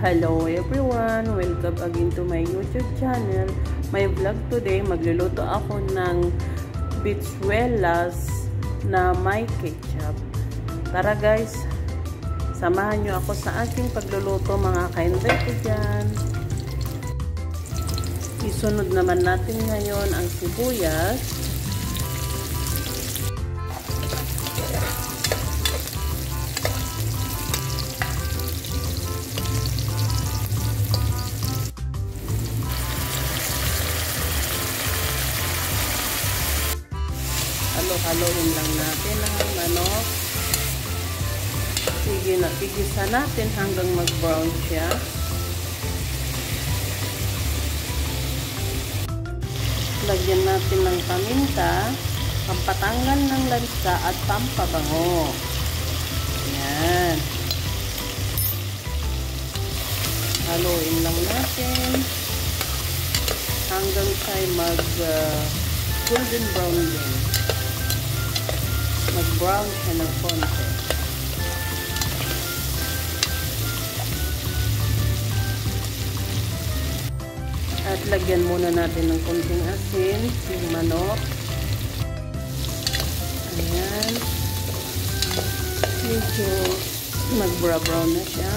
Hello everyone! Welcome again to my YouTube channel. My vlog today, magluluto ako ng bitsuelas na may ketchup. Tara guys, samahan nyo ako sa aking pagluluto mga kainday ko dyan. Isunod naman natin ngayon ang sibuyas. Halo-haloin lang natin ang manok. Tigisa natin hanggang mag-brown siya. Lagyan natin ng paminta, pampatanggal ng lansa at pampabango. Ayan. Haluin lang natin hanggang siya golden brown din. Mag-brown siya ng konti. At lagyan muna natin ng konting asin yung manok. Ayan. Medyo mag-brown na siya.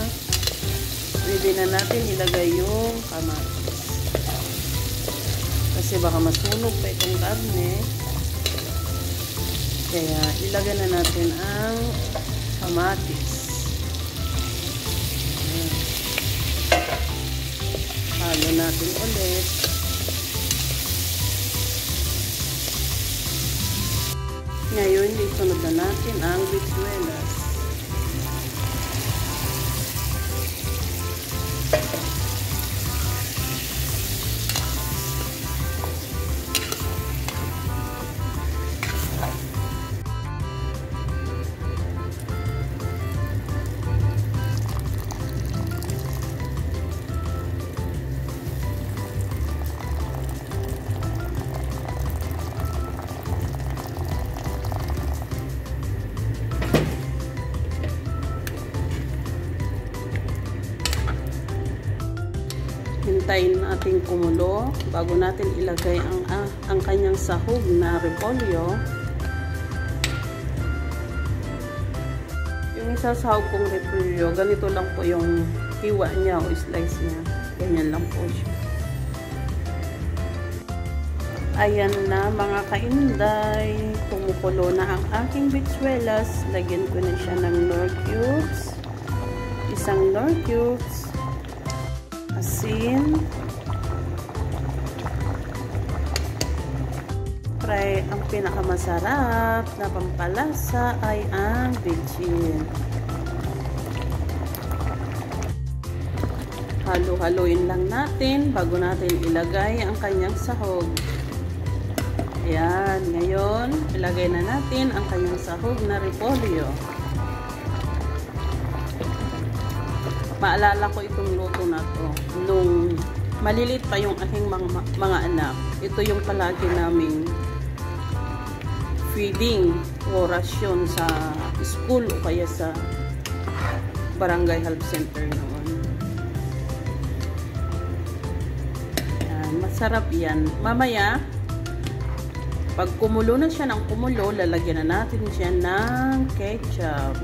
Pwede na natin ilagay yung kamatis. Kasi baka masunog pa itong karne. Kaya ilagay na natin ang kamatis. Ayan. Halo natin ulit. Ngayon, isunod na natin ang bitsuelas. Hintayin natin kumulo bago natin ilagay ang kanyang sahog na repolyo. Yung isasahog kong repolyo, ganito lang po yung hiwa niya o slice niya. Ganyan lang po siya. Ayan na mga kainday, kumukulo na ang aking bitsuelas. Lagyan ko na siya ng Knorr cubes. Isang Knorr cubes. Asin. Try ang pinakamasarap na pampalasa ay ang bitchin. Halo-haloin lang natin bago natin ilagay ang kanyang sahog. Ayan, ngayon ilagay na natin ang kanyang sahog na repolyo. Maalala ko itong luto na to nung malilit pa yung aking mga anak. Ito yung palagi naming feeding o rasyon sa school o kaya sa barangay health center noon. Yan, masarap yan. Mamaya, pag kumulo na siya ng kumulo, lalagyan na natin siya ng ketchup.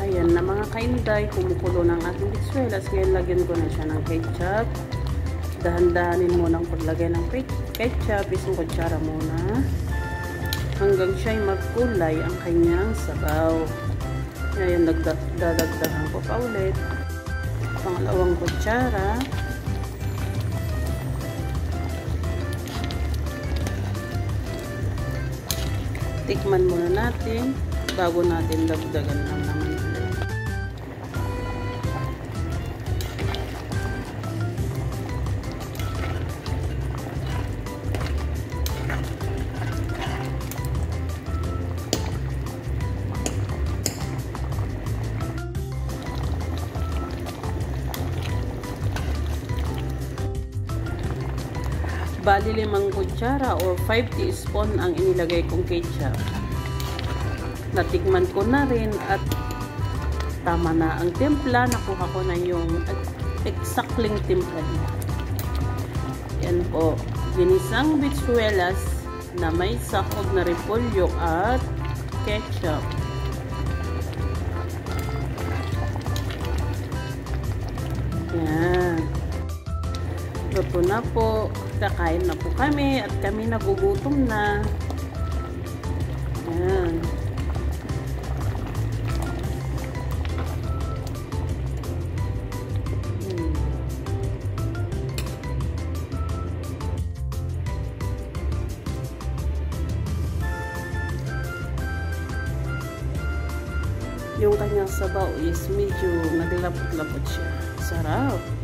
Ayan na mga kainday, kumukulo ng ating bitsuelas. Ngayon lagyan ko na siya ng ketchup. Dahan-dahanin muna ang paglagay ng ketchup. Isang kutsara muna. Hanggang siya ay magkulay ang kanyang sabaw. Ngayon dadagdagan ko pa ulit. Pangalawang kutsara. Tikman muna natin bago natin dagdagan ng naman. Bali 5 kutsara or 5 teaspoon ang inilagay kong ketchup. Natikman ko na rin at tama na ang timpla. Nakuha ko na yung exactly timpla niya. Yan po, ginisang bitsuelas na may sakog na repolyo at ketchup. Yan. Luto na po. Kakain na po kami at kami nagugutom na. Yan. Yung kanyang sabaw is medyo naglapot-lapot siya. Sarap.